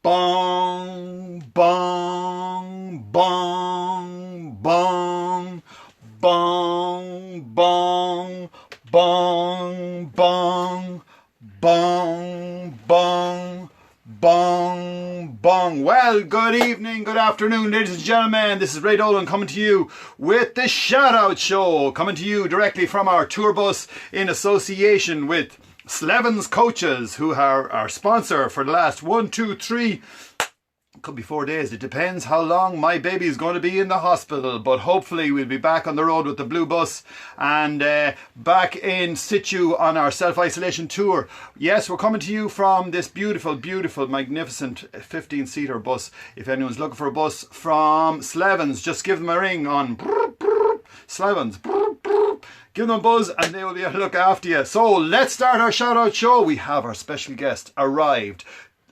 Bong, bong, bong, bong, bong, bong, bong, bong, bong, bong, bong, bong. Well, good evening, good afternoon, ladies and gentlemen. This is Ray Dolan coming to you with the Shout Out Show, coming to you directly from our tour bus in association with Slevens Coaches, who are our sponsor for the last 1, 2, 3, could be 4 days. It depends how long my baby is going to be in the hospital, but hopefully we'll be back on the road with the blue bus and back in situ on our self-isolation tour. Yes, we're coming to you from this beautiful, beautiful, magnificent 15-seater bus. If anyone's looking for a bus from Slevens, just give them a ring on Slevens. Give them a buzz and they will be able to look after you. So let's start our shout out show. We have our special guest arrived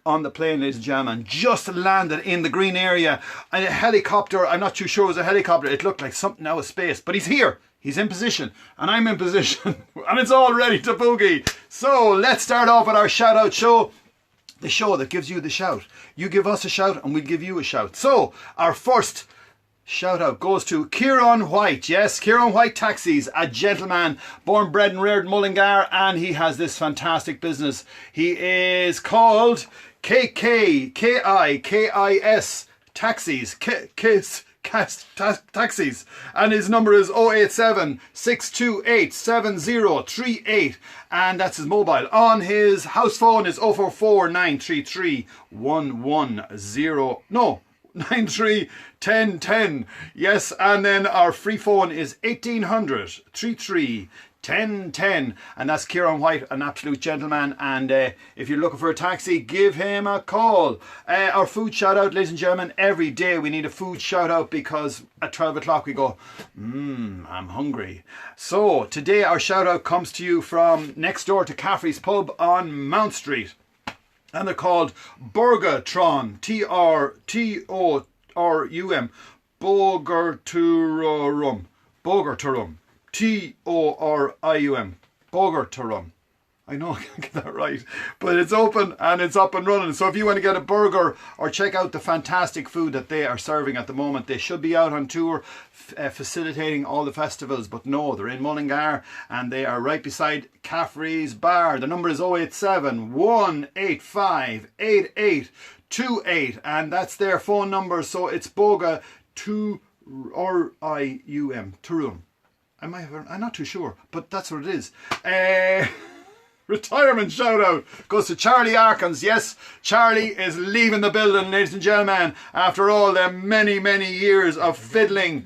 on the plane, ladies and gentlemen, just landed in the green area. And a helicopter, I'm not too sure it was a helicopter. It looked like something out of space, but he's here. He's in position and I'm in position and it's all ready to boogie. So let's start off with our shout out show. The show that gives you the shout. You give us a shout and we'll give you a shout. So our first shout out goes to Kieran White. Yes, Kieran White Taxis, a gentleman born, bred and reared in Mullingar, and he has this fantastic business. He is called KIKIS Taxis. Taxis, and his number is 087 628 7038, and that's his mobile. On his house phone is 044 933 110. No, 931010. Yes, and then our free phone is 1800 33 1010, and that's Kieran White, an absolute gentleman. And if you're looking for a taxi, give him a call. Our food shout out, ladies and gentlemen, every day we need a food shout out because at 12 o'clock we go, I'm hungry. So today our shout out comes to you from next door to Caffrey's Pub on Mount Street. And they're called Burgertron, T-R-T-O-R-U-M, Burgerturum, T-O-R-I-U-M, Burgerturum. I know I can't get that right, but it's open and it's up and running. So if you want to get a burger or check out the fantastic food that they are serving at the moment, they should be out on tour facilitating all the festivals, but no, they're in Mullingar and they are right beside Caffrey's Bar. The number is 087 185 8828, and that's their phone number. So it's Boga Turum. Turum. I'm not too sure, but that's what it is. Retirement shout out goes to Charlie Arkins. Yes, Charlie is leaving the building, ladies and gentlemen, after all the many, many years of fiddling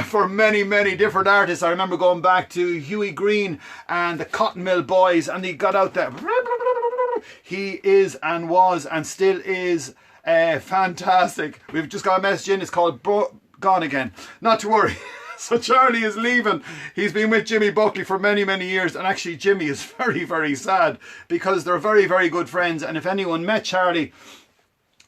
for many, many different artists. I remember going back to Huey Green and the Cotton Mill Boys, and he got out there. He is and was and still is fantastic. We've just got a message in. It's called Gone Again. Not to worry. So Charlie is leaving. He's been with Jimmy Buckley for many, many years. And actually Jimmy is very, very sad because they're very, very good friends. And if anyone met Charlie,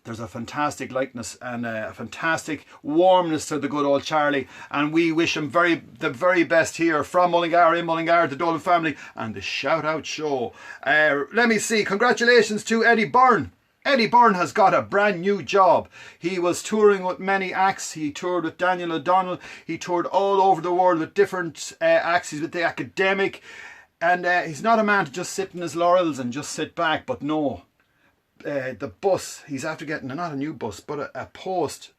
there's a fantastic likeness and a fantastic warmness to the good old Charlie. And we wish him the very best here from Mullingar, in Mullingar, the Dolan family, and the Shout Out Show. Let me see. Congratulations to Eddie Byrne. Eddie Byrne has got a brand new job. He was touring with many acts. He toured with Daniel O'Donnell. He toured all over the world with different acts. He's with the Academic. And he's not a man to just sit in his laurels and just sit back. But no, the bus, he's after getting not a new bus, but a post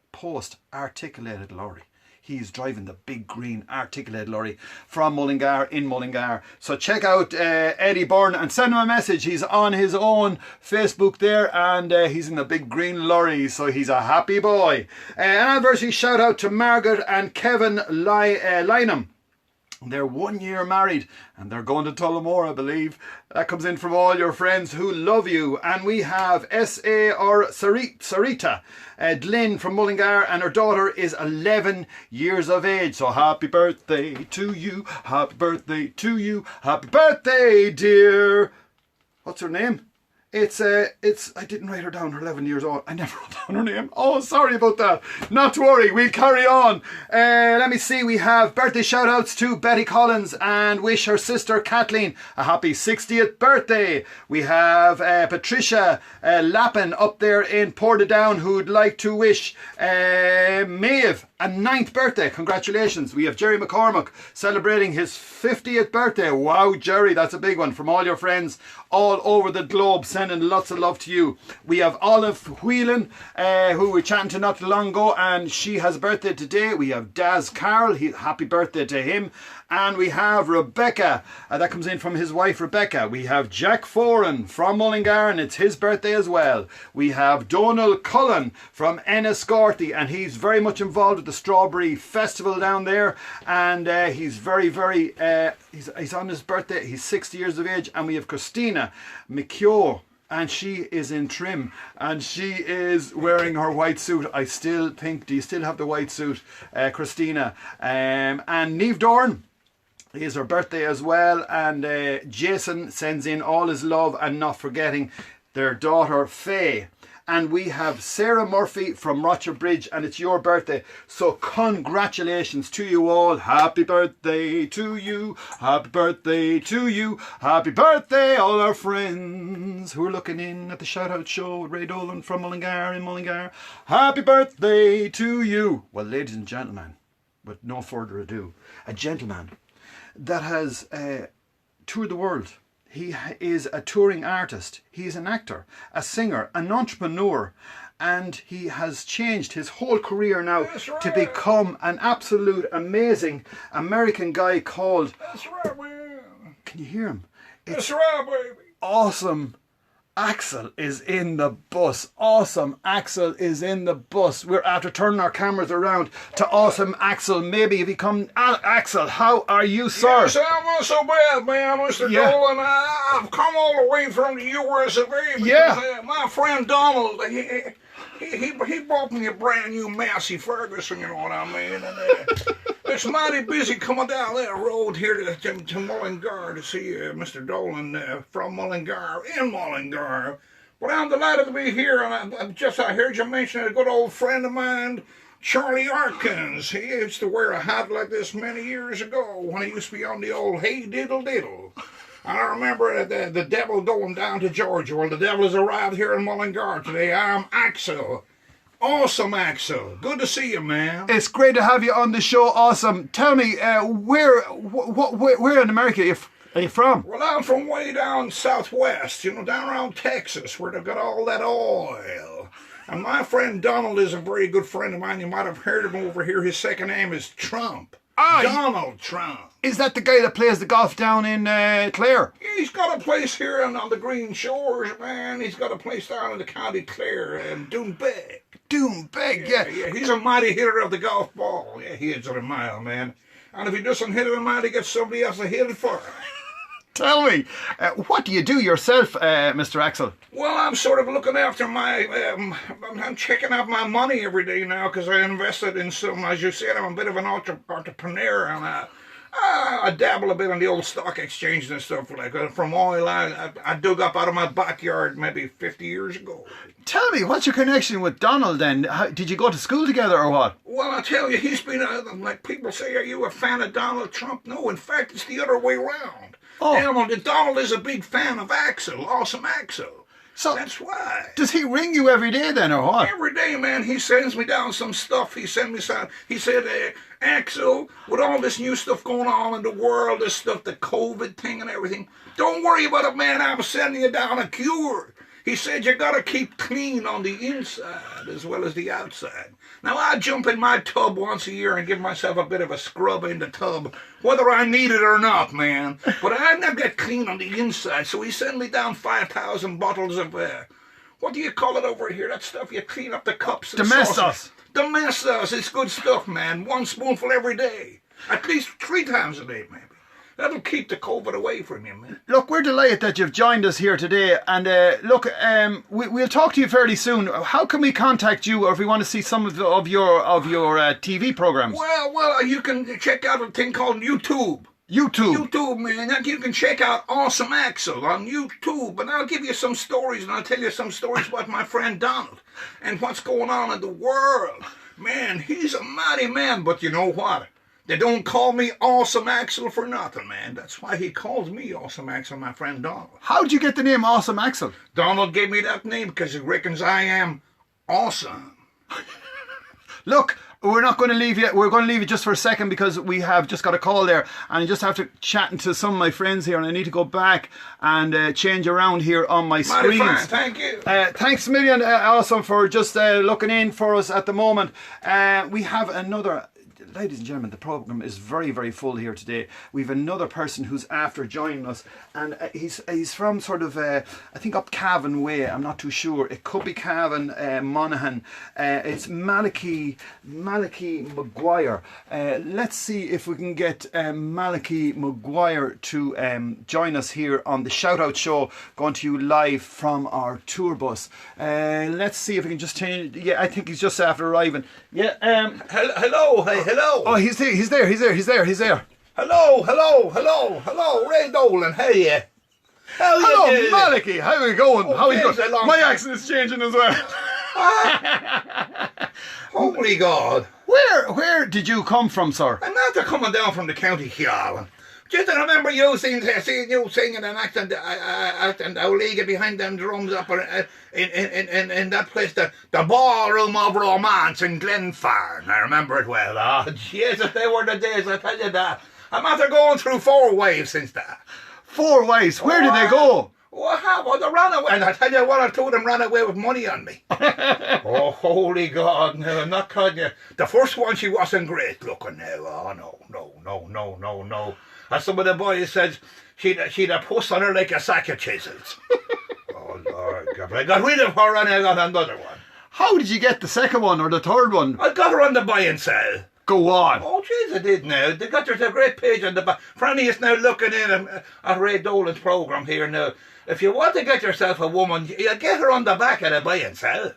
articulated lorry. He's driving the big green articulated lorry from Mullingar, in Mullingar. So check out Eddie Byrne and send him a message. He's on his own Facebook there, and he's in the big green lorry, so he's a happy boy. An anniversary shout out to Margaret and Kevin Lynham. They're 1 year married and they're going to Tullamore, I believe. That comes in from all your friends who love you. And we have S.A. or Sarita Lynn from Mullingar, and her daughter is 11 years of age. So happy birthday to you, happy birthday to you, happy birthday dear. What's her name? I didn't write her down. Her 11 years old. I never wrote down her name. Oh, sorry about that. Not to worry. We'll carry on. Let me see. We have birthday shout outs to Betty Collins and wish her sister Kathleen a happy 60th birthday. We have Patricia Lappin up there in Portadown who'd like to wish Maeve a 9th birthday. Congratulations. We have Jerry McCormack celebrating his 50th birthday. Wow, Jerry, that's a big one. From all your friends all over the globe, sending lots of love to you. We have Olive Whelan, who we were chatting to not too long ago, and she has a birthday today. We have Daz Carroll, happy birthday to him. And we have Rebecca, that comes in from his wife Rebecca. We have Jack Foran from Mullingar, and it's his birthday as well. We have Donal Cullen from Enniscorthy, and he's very much involved with the Strawberry Festival down there. And he's very, very, he's on his birthday. He's 60 years of age. And we have Christina McKeough, and she is in trim, and she is wearing her white suit. I still think, do you still have the white suit, Christina? And Niamh Dorn, it is her birthday as well, and Jason sends in all his love and not forgetting their daughter Faye. And we have Sarah Murphy from Rocher Bridge, and it's your birthday. So congratulations to you all. Happy birthday to you. Happy birthday to you. Happy birthday, all our friends who are looking in at the shout out show with Ray Dolan from Mullingar in Mullingar. Happy birthday to you. Well, ladies and gentlemen, with no further ado, a gentleman that has toured the world. He is a touring artist. He's an actor, a singer, an entrepreneur, and he has changed his whole career now to become an absolute amazing American guy called... That's right, man. Can you hear him? That's right, baby. Awesome Axel is in the bus. Awesome Axel is in the bus. We're after turning our cameras around to Awesome Axel. Maybe if he come... Axel, how are you, sir? Yes, I'm not so bad, man, Mr. Dolan. I've come all the way from the USA because my friend Donald, he bought me a brand new Massey Ferguson, you know what I mean? And it's mighty busy coming down that road here to Mullingar to see Mr. Dolan from Mullingar, in Mullingar. But I'm delighted to be here, and I heard you mention a good old friend of mine, Charlie Arkins. He used to wear a hat like this many years ago when he used to be on the old Hey Diddle Diddle. And I remember the devil going down to Georgia. Well, the devil has arrived here in Mullingar today. I'm Axel. Awesome, Axel. Good to see you, man. It's great to have you on the show. Awesome. Tell me, where in America are you from? Well, I'm from way down southwest, down around Texas, where they've got all that oil. And my friend Donald is a very good friend of mine. You might have heard of him over here. His second name is Trump. Donald Trump. Is that the guy that plays the golf down in Clare? Yeah, he's got a place here on the Green Shores, man. He's got a place down in the County Clare and Doonbeg. Doonbeg, yeah. He's a mighty hitter of the golf ball. Yeah, he hits it a mile, man. And if he doesn't hit it a mile, he gets somebody else to hit it for him. Tell me, what do you do yourself, Mr. Axel? Well, I'm sort of looking after I'm checking out my money every day now because I invested in some, as you said, I'm a bit of an entrepreneur, and I dabble a bit on the old stock exchange and stuff like that. From oil, I dug up out of my backyard maybe 50 years ago. Tell me, what's your connection with Donald then? Did you go to school together or what? Well, I tell you, he's been, like people say, are you a fan of Donald Trump? No, in fact, it's the other way around. Oh. Donald is a big fan of Axel, Awesome Axel. So that's why. Does he ring you every day then, or what? Every day, man. He sends me down some stuff. He sent me some. He said, Axel, with all this new stuff going on in the world, this stuff, the COVID thing and everything, don't worry about it, man. I'm sending you down a cure. He said you got to keep clean on the inside as well as the outside. Now, I jump in my tub once a year and give myself a bit of a scrub in the tub, whether I need it or not, man. But I never get clean on the inside, so he sent me down 5,000 bottles of, what do you call it over here? That stuff you clean up the cups and Domestos. Domestos. It's good stuff, man. 1 spoonful every day. At least 3 times a day, maybe. That'll keep the COVID away from you, man. Look, we're delighted that you've joined us here today. And we'll talk to you fairly soon. How can we contact you, or if we want to see some of your TV programs? Well, you can check out a thing called YouTube. YouTube. YouTube, man. You can check out Awesome Axel on YouTube, and I'll give you some stories, and I'll tell you some stories about my friend Donald and what's going on in the world. Man, he's a mighty man, but you know what? They don't call me Awesome Axel for nothing, man. That's why he calls me Awesome Axel, my friend Donald. How did you get the name Awesome Axel? Donald gave me that name because he reckons I am awesome. Look, we're not going to leave you. We're going to leave you just for a second because we have just got a call there, and I just have to chat to some of my friends here, and I need to go back and change around here on my Mighty screens. fine, thank you. Thanks a million, Awesome, for just looking in for us at the moment. We have another. Ladies and gentlemen, the program is very, very full here today. We've another person who's after joining us, and he's from sort of I think up Cavan way. I'm not too sure. It could be Cavan, Monaghan. It's Malachi Maguire. Let's see if we can get Malachi Maguire to join us here on the Shout Out Show, going to you live from our tour bus. Let's see if we can just change. Yeah, I think he's just after arriving. Yeah. Hello, hey, hello. Oh, he's there. Hello, Ray Dolan, hey. Hello, Malachi. How are you going? Oh, How are you yes, going? a long My time. accent is changing as well. Holy God. Where did you come from, sir? I'm after coming down from the county Chialan. Just to remember you seeing you singing and acting O'Liga behind them drums up in that place, the Ballroom of Romance in Glenfarn. I remember it well. Oh, Jesus, they were the days, I tell you that. I'm after going through 4 waves since that. 4 ways. Where did they go? What happened? They ran away. And I tell you, 1 or 2 of them ran away with money on me. Oh, holy God. No, I'm not telling you. The first one, she wasn't great looking now. Oh, no. As some of the boys said, she'd a puss on her like a sack of chisels. Oh, Lord God. I got rid of her and I got another one. How did you get the second one or the third one? I got her on the buy and sell. Go on. Oh, jeez, I did now. They got there's a great page on the back. Franny is now looking in at Ray Dolan's programme here now. If you want to get yourself a woman, you get her on the back of the buy and sell.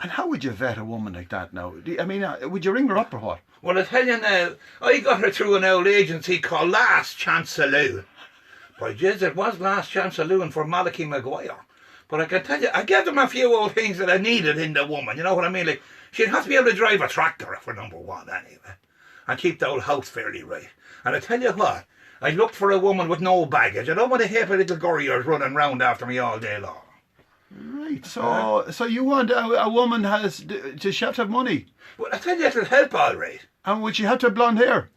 And how would you vet a woman like that now? I mean, would you ring her up or what? Well, I tell you now, I got her through an old agency called Last Chance Saloon. By jeez, it was Last Chance Saloon for Malachi Maguire. But I can tell you, I gave them a few old things that I needed in the woman. You know what I mean? Like, she'd have to be able to drive a tractor for number 1 anyway. And keep the old house fairly right. And I tell you what, I looked for a woman with no baggage. I don't want to hear little gurriers running round after me all day long. Right, so you want a woman does she have to have money? Well, I tell you, it'll help all right. And would she have to have blonde hair?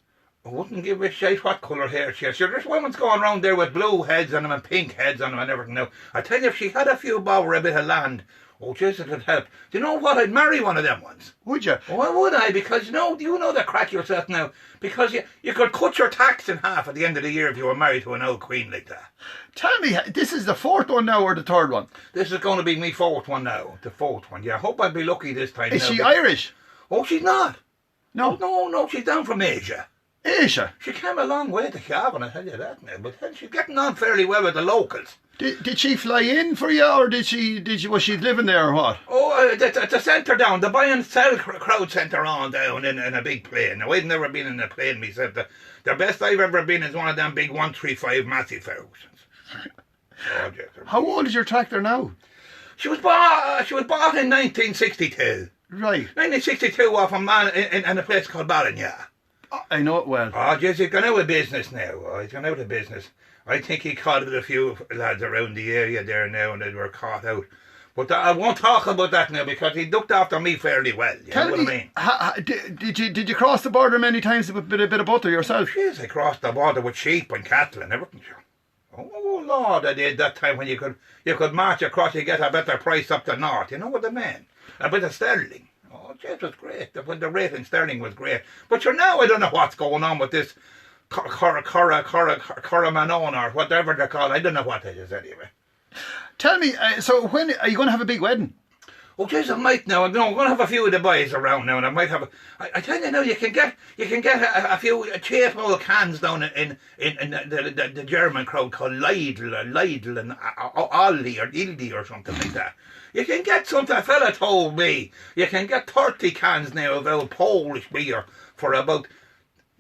I wouldn't give a shite what colour hair she has. Sure, there's women's going around there with blue heads on them and pink heads on them and everything now. I tell you, if she had a few bob or a bit of land, oh, jeez, it would help. Do you know what? I'd marry one of them ones. Would you? Oh, why would I? Because, you know the crack yourself now. Because you could cut your tax in half at the end of the year if you were married to an old queen like that. Tell me, this is the 4th one now or the 3rd one? This is going to be me 4th one now. The 4th one. Yeah, I hope I'll be lucky this time. Is she Irish? Oh, she's not. No. No, she's down from Asia. Asia? She came a long way to Cavan, I tell you that now. But she's getting on fairly well with the locals. Did she fly in for you, or was she living there or what? Oh, the centre down, the buy and sell crowd centre on down in a big plane. Now, I've never been in a plane myself. The best I've ever been is one of them big 135 Massey Fergusons. Oh, how old is your tractor now? She was bought in 1962. Right. 1962 off a man in a place called Ballinya. I know it well. Oh, jeez, he's gone out of business now. He's gone out of business. I think he caught a few lads around the area there now and they were caught out. But I won't talk about that now because he looked after me fairly well. You know what I mean? Did you cross the border many times with a bit of butter yourself? Yes, I crossed the border with sheep and cattle and everything. Oh, Lord, I did that time when you could march across, you get a better price up the north. You know what I mean? A bit of sterling. Oh, it was great. The rate in sterling was great. But now I don't know what's going on with this Coramanon or whatever they're called. I don't know what it is anyway. Tell me, so when are you going to have a big wedding? Oh, jeez, I might now. I'm going to have a few of the boys around now, and I might have. I tell you now, you can get a few cheap old cans down in the German crowd called Lidl and Aldi or Ildi or something like that. You can get something. A fella told me you can get 30 cans now of old Polish beer for about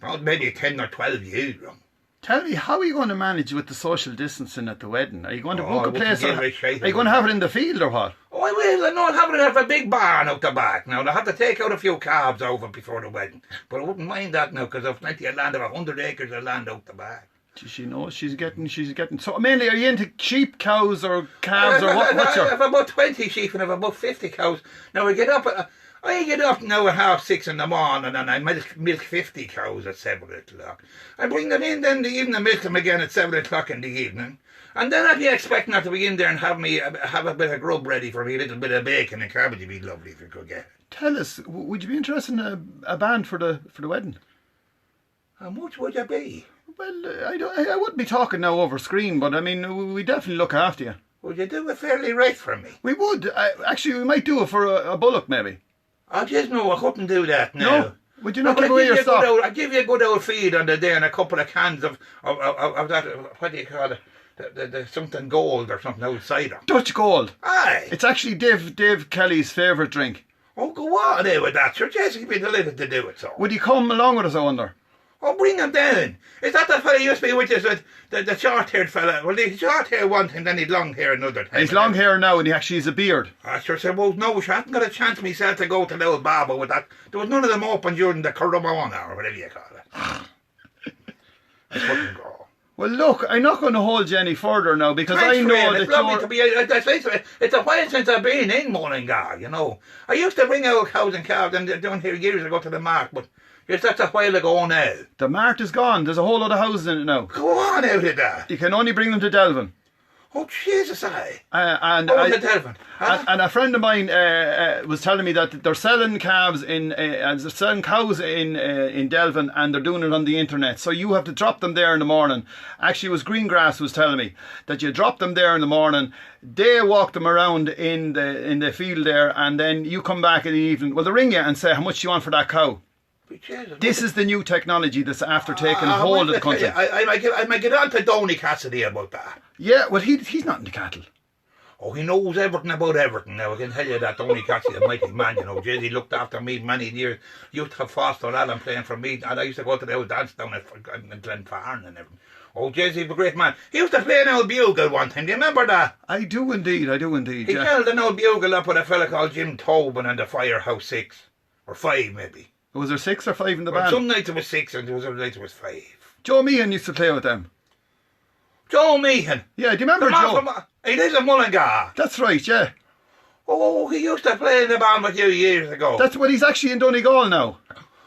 Oh, maybe 10 or 12 years, wrong. Tell me, how are you going to manage with the social distancing at the wedding? Are you going to book I a place? wouldn't Or, give a shite are you going to have it in the field or what? Oh, I will. I know I'll have it at a big barn out the back now. I'll have to take out a few calves over before the wedding. But I wouldn't mind that now because I've plenty of land. I've 100 acres of land out the back. Does she know she's getting? So mainly, are you into sheep, cows, or calves, or what? What's I your? have about 20 sheep and I have about 50 cows. Now I get up now at 6:30 in the morning and I milk 50 cows at 7 o'clock. I bring them in then the evening, milk them again at 7 o'clock in the evening. And then I'd be expecting her to be in there and have a bit of grub ready for me, a little bit of bacon and cabbage would be lovely if you could get it. Tell us, would you be interested in a band for the wedding? How much would it be? Well, I wouldn't be talking now over screen, but I mean, we definitely look after you. Would you do a fairly rate for me? We would. Actually, we might do it for a bullock, maybe. I just know I couldn't do that now. No? Would you not give away your stock? I'd give you a good old feed on the day and a couple of cans of that, what do you call it? The something gold or something outside. Dutch Gold. Aye. It's actually Dave Kelly's favourite drink. Oh, go on there with that. Sure, Jesse be delighted to do it, so. Would he come along with us, I wonder? Oh, bring him down. Is that the fella who used to be with us, the short-haired fella? Well, the short-hair one time, then he'd long hair another time. He's long hair now and he actually has a beard. I sure said, well, no, I hadn't got a chance myself to go to the old barber with that. There was none of them open during the Coromona or whatever you call it. I couldn't go. Well, look, I'm not going to hold you any further now because I know that it's lovely to be. It's a while since I've been in Mullingar, you know. I used to bring out cows and calves down here years ago to the mark, but yes, that's a while ago now. The mart is gone. There's a whole lot of houses in it now. Go on out of that. You can only bring them to Delvin. Oh, Jesus, aye. And Delvin. Huh? And a friend of mine was telling me that they're selling calves they're selling cows in Delvin, and they're doing it on the internet. So you have to drop them there in the morning. Actually, it was Greengrass was telling me that you drop them there in the morning. They walk them around in the field there, and then you come back in the evening. Well, they ring you and say how much do you want for that cow. This is the new technology that's after taking hold of the country. I might get on to Donny Cassidy about that. Yeah, well, he's not into cattle. Oh, he knows everything about everything now. I can tell you that Donny Cassidy, a mighty man, you know. He looked after me many years. Used to have Foster Allen playing for me, and I used to go to the old dance down in Glenfarne and everything. Oh, he's a great man. He used to play an old bugle one time. Do you remember that? I do indeed. He held an old bugle up with a fella called Jim Tobin and the Firehouse 6. Or 5, maybe. Was there 6 or 5 in the band? Some nights it was 6 and other nights it was 5. Joe Meehan used to play with them. Joe Meehan? Yeah, do you remember Joe? He lives in Mullingar. That's right, yeah. Oh, he used to play in the band with you years ago. That's what he's actually in Donegal now.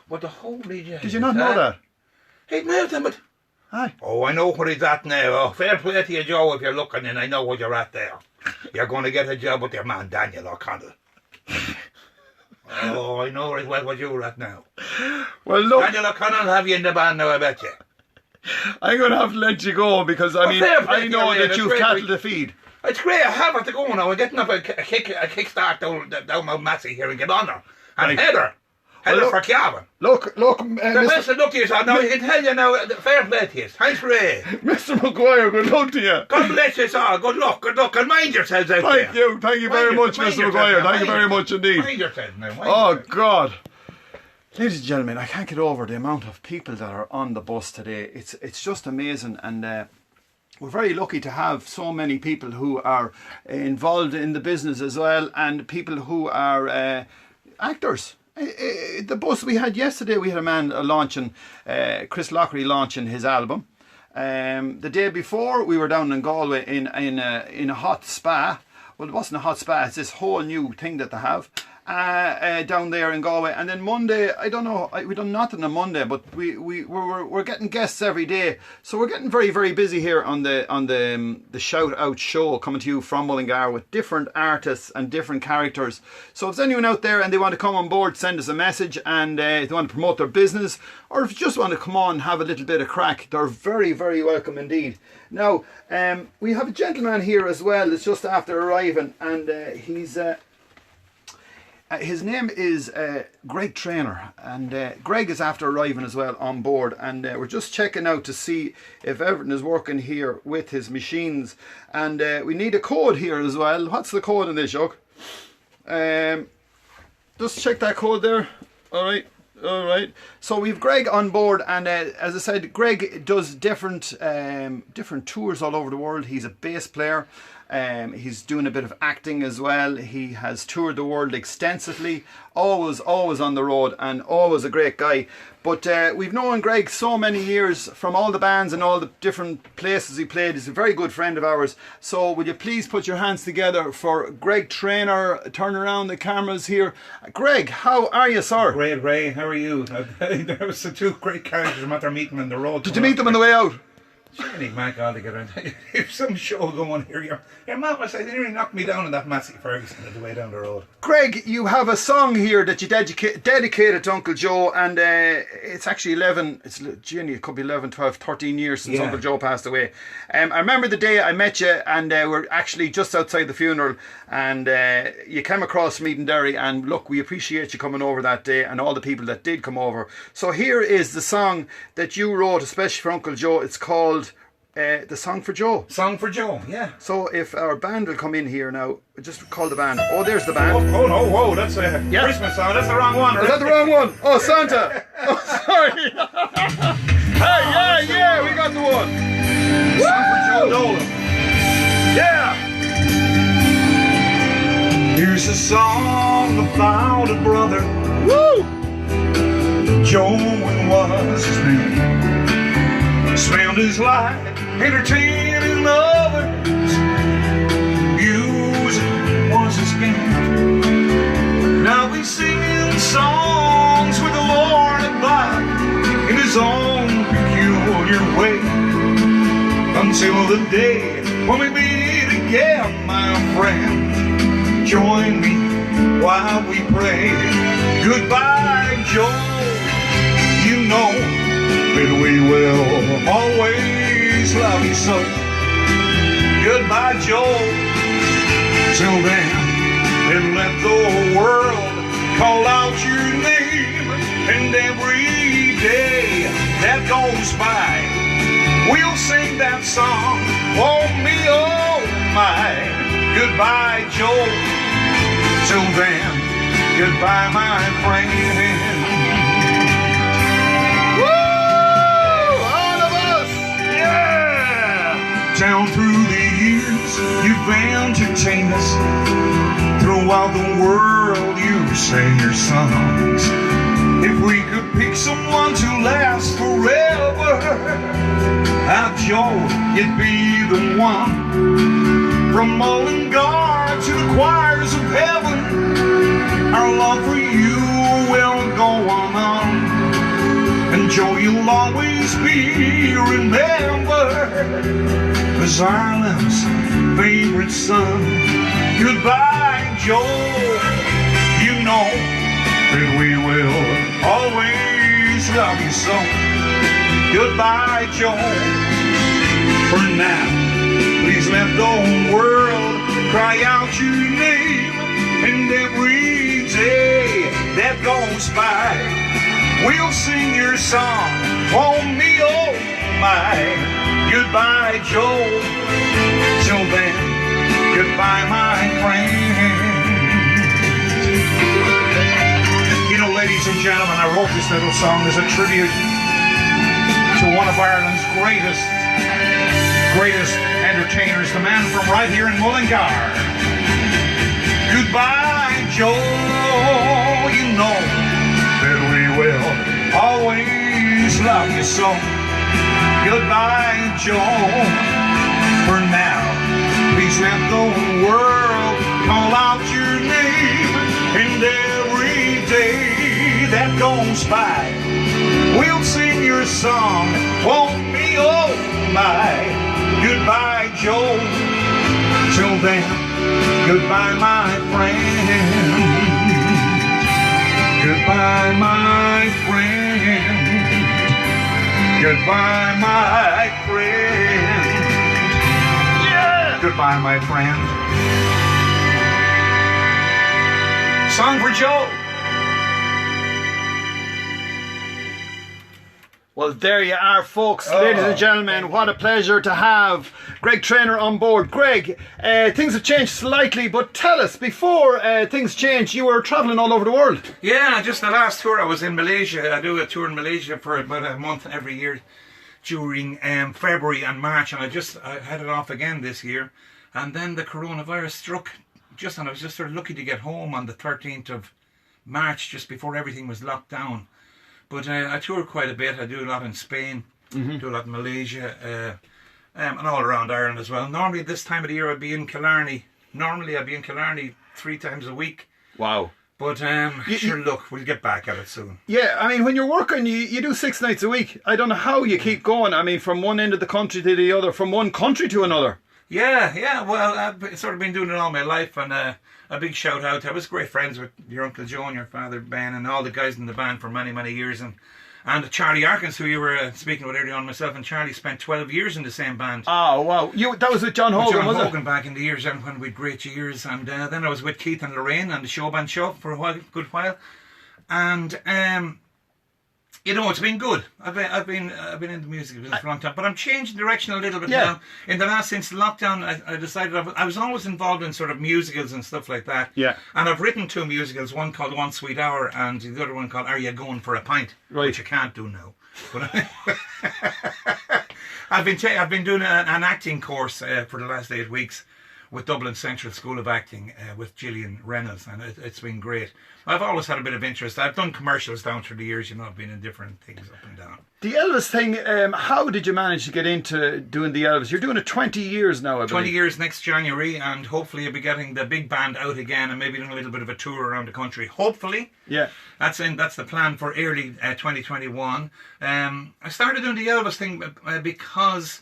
What the holy Jesus. Did you not know that? He'd moved him, but... Aye. Oh, I know where he's at now. Oh, fair play to you, Joe, if you're looking, and I know where you're at there. You're going to get a job with your man, Daniel O'Connell. Oh, I know right well what you're at now. Well, look... Daniel O'Connell will have you in the band now, I bet you. I'm going to have to let you go because, I know that you've cattle to feed. It's great, I have to go now. I'm getting up a kickstart down Mount Massey here and get on her. And right. Heather for Calvin. Look, the best of luck to you, sir. Now, I can tell you now, fair play to you. Thanks, Ray. Mr. McGuire, good luck to you. God bless you, sir. Good luck, and mind yourselves out there. Thank you very much, Mr. McGuire. Thank you very much indeed. Mind yourselves now. Oh, God. Ladies and gentlemen, I can't get over the amount of people that are on the bus today. It's just amazing, and we're very lucky to have so many people who are involved in the business as well, and people who are actors. The bus we had yesterday, we had a man launching, Chris Lockery launching his album. The day before, we were down in Galway in a hot spa. Well, it wasn't a hot spa, it's this whole new thing that they have down there in Galway. And then Monday, I don't know, we done nothing on Monday, but we're getting guests every day. So we're getting very, very busy here on the Shout Out show, coming to you from Mullingar with different artists and different characters. So if there's anyone out there and they want to come on board, send us a message, and if they want to promote their business, or if you just want to come on and have a little bit of crack, they're very, very welcome indeed. Now, we have a gentleman here as well that's just after arriving, and his name is Greg Trynor, and Greg is after arriving as well on board, and we're just checking out to see if everything is working here with his machines, and we need a code here as well. What's the code in this, Jock? Just check that code there. Alright, All right. So we've Greg on board, and as I said, Greg does different tours all over the world. He's a bass player. He's doing a bit of acting as well. He has toured the world extensively, always on the road, and always a great guy. But we've known Greg so many years from all the bands and all the different places he played. He's a very good friend of ours. So will you please put your hands together for Greg Trynor? Turn around the cameras here. Greg, how are you, sir? Great, Ray. How are you? There was the two great characters I'm at their meeting on the road. Did you meet them on the way out? Surely, my God, to get around. If some show going here, your mum was saying, they nearly knocked me down in that Massey Ferguson on the way down the road. Greg, you have a song here that you dedicated to Uncle Joe, and it's actually 11, it could be 11, 12, 13 years since Uncle Joe passed away. I remember the day I met you, and we're actually just outside the funeral, and you came across from Eden Derry, and look, we appreciate you coming over that day, and all the people that did come over. So here is the song that you wrote, especially for Uncle Joe. It's called The Song for Joe. Song for Joe, yeah. So if our band will come in here now, just call the band. Oh, there's the band. Oh no, whoa, that's a Christmas song. That's the wrong one. Is that the wrong one? Oh, Santa. Oh, sorry. Hey, yeah, we got the one. Song for Joe Dolan. Yeah. Here's a song about a brother. Woo. Joe was his name. Spent his life entertaining others. Music was his game. Now he's singing songs with the Lord above in his own peculiar way. Until the day when we meet again, my friend, join me while we pray. Goodbye, Joe. You know that we will always love you so. Goodbye, Joe. Till then, and let the world call out your name. And every day that goes by, we'll sing that song, oh me, oh my. Goodbye, Joe. Till then, goodbye, my friend. Down through the years, you've entertained us. Throughout the world, you sang your songs. If we could pick someone to last forever, our Joe, you'd be the one. From Mullingar to the choirs of heaven, our love for you will go on. And Joe, you'll always be remembered as Ireland's favorite son. Goodbye, Joe. You know that we will always love you so. Goodbye, Joe. For now, please let the world cry out your name. And every day that goes by, we'll sing your song, oh me, oh my. Goodbye, Joe. Till then, goodbye, my friend. You know, ladies and gentlemen, I wrote this little song as a tribute to one of Ireland's greatest entertainers, the man from right here in Mullingar. Goodbye, Joe. You know that we will always love you so. Goodbye, Joe. For now, please let the world call out your name. And every day that goes by, we'll sing your song, oh me, oh my. Goodbye, Joe. Till then, goodbye, my friend. Goodbye, my friend. Goodbye, my friend. Yeah! Goodbye, my friend. Song for Joe. Well, there you are, folks. Ladies and gentlemen, what a pleasure to have Greg Trynor on board. Greg, things have changed slightly, but tell us, before things changed, you were travelling all over the world. Yeah, just the last tour I was in Malaysia. I do a tour in Malaysia for about a month every year during February and March, and I headed off again this year. And then the coronavirus struck, and I was just sort of lucky to get home on the 13th of March, just before everything was locked down. But I tour quite a bit. I do a lot in Spain, do a lot in Malaysia, and all around Ireland as well. Normally this time of the year I'd be in Killarney. Normally I'd be in Killarney 3 times a week. Wow. But sure, look, we'll get back at it soon. Yeah, I mean, when you're working, you do 6 nights a week. I don't know how you keep going. I mean, from one end of the country to the other, from one country to another. Yeah. Well, I've sort of been doing it all my life, and a big shout out. I was great friends with your Uncle Joe and your father Ben and all the guys in the band for many, many years. And Charlie Arkins, who you were speaking with earlier on, myself and Charlie spent 12 years in the same band. Oh, wow. That was with John Hogan, John was Hogan back in the years when we had great years. And then I was with Keith and Lorraine on the Showband Show for a good while. And it's been good. I've been in the music business for a long time, but I'm changing direction a little bit now. In the last, since lockdown, I decided I was always involved in sort of musicals and stuff like that. Yeah. And I've written 2 musicals, one called One Sweet Hour, and the other one called Are You Going for a Pint? Right. Which I can't do now. But I've been doing an acting course for the last 8 weeks with Dublin Central School of Acting with Gillian Reynolds, and it's been great. I've always had a bit of interest. I've done commercials down through the years, I've been in different things up and down. The Elvis thing, how did you manage to get into doing the Elvis? You're doing it 20 years now, I believe. 20 years next January, and hopefully I'll be getting the big band out again and maybe doing a little bit of a tour around the country. Hopefully. Yeah. That's the plan for early 2021. I started doing the Elvis thing because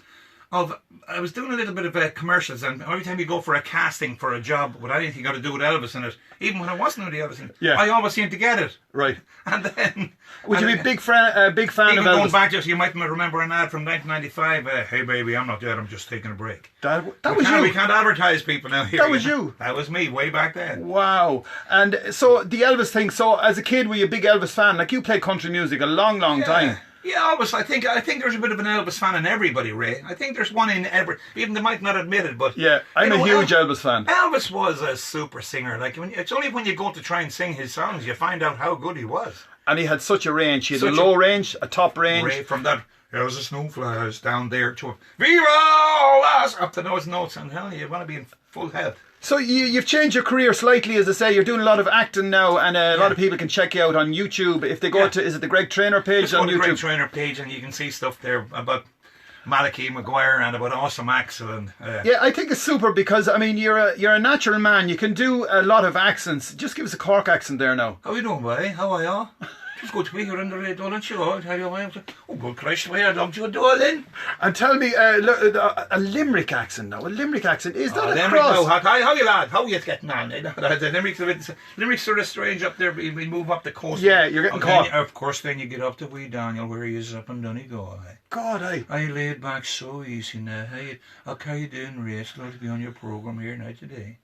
I was doing a little bit of commercials, and every time you go for a casting for a job with anything got to do with Elvis in it, even when I wasn't doing the Elvis in it, I always seemed to get it. Right. And then... Would you be a big fan of Elvis? Going back to, you might remember an ad from 1995, hey baby, I'm not dead, I'm just taking a break. That was you. We can't advertise people now here. That was you. That was me, way back then. Wow. And so, the Elvis thing, so as a kid, were you a big Elvis fan? Like, you played country music a long time. Yeah, always. I think there's a bit of an Elvis fan in everybody, Ray. I think there's one in every... Even they might not admit it, but... Yeah, I'm a huge Elvis fan. Elvis was a super singer. Like, it's only when you go to try and sing his songs you find out how good he was. And he had such a range. He had a low range, a top range. Ray, from that... There's a snowflakes down there to... Viva las! Up to those notes. I'm telling you, you want to be in full health. So you've changed your career slightly, as I say. You're doing a lot of acting now, and a lot of people can check you out on YouTube. If they go to, is it the Greg Trynor page Just on go YouTube? to the Greg Trynor page, and you can see stuff there about Malachi Maguire and about Awesome Axel. And yeah, I think it's super because, I mean, you're a natural man. You can do a lot of accents. Just give us a Cork accent there now. How are you doing, buddy? How are you? It's good to be here on the Dolan show. Oh, good Christ, why I loved you, Dolan. And tell me, a Limerick accent now. A Limerick accent, is that a cross? How you lad? How you getting on? The Limerick's sort of strange up there, but we move up the coast. Yeah, you're getting caught. Of course, then you get up to wee Daniel, where he is up and Donegal. God, I laid back so easy now. How can you doing, Ray? It's glad to be on your programme here now today.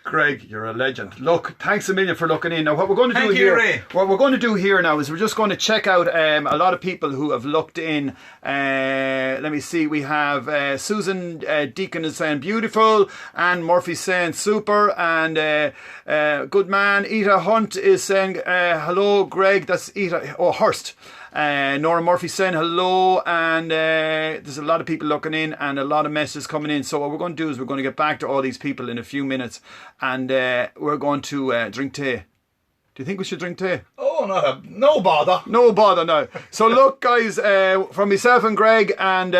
Greg, you're a legend. Look, thanks a million for looking in. Now, what we're going to do here now is we're just going to check out a lot of people who have looked in. Let me see. We have Susan Deacon is saying beautiful, and Murphy saying super, and good man. Ita Hunt is saying hello, Greg. That's Ita. Oh, Hurst. Nora Murphy saying hello, and there's a lot of people looking in and a lot of messages coming in. So what we're going to do is we're going to get back to all these people in a few minutes, and we're going to drink tea. Do you think we should drink tea? Oh, no bother. No bother now. So look, guys, from myself and Greg, and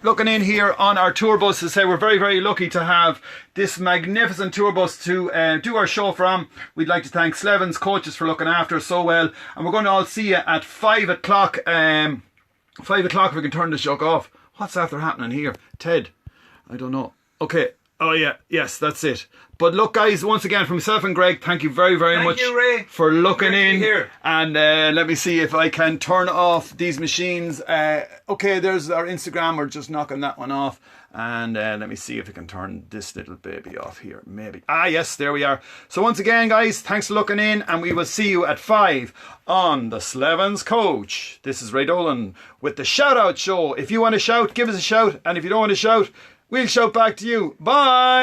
looking in here on our tour bus, to say we're very, very lucky to have this magnificent tour bus to do our show from. We'd like to thank Slevin's coaches for looking after us so well, and we're going to all see you at 5 o'clock. 5 o'clock if we can turn the show off. What's after happening here? Ted? I don't know. Okay. Oh yeah, yes, that's it. But look, guys, once again, from myself and Greg, thank you very, very much you, Ray. for looking Great to be in. here. And let me see if I can turn off these machines. Okay, there's our Instagram. We're just knocking that one off. And let me see if I can turn this little baby off here. Maybe. Ah, yes, there we are. So once again, guys, thanks for looking in. And we will see you at 5 on the Slevens Coach. This is Ray Dolan with the Shout Out Show. If you want to shout, give us a shout. And if you don't want to shout, we'll shout back to you. Bye.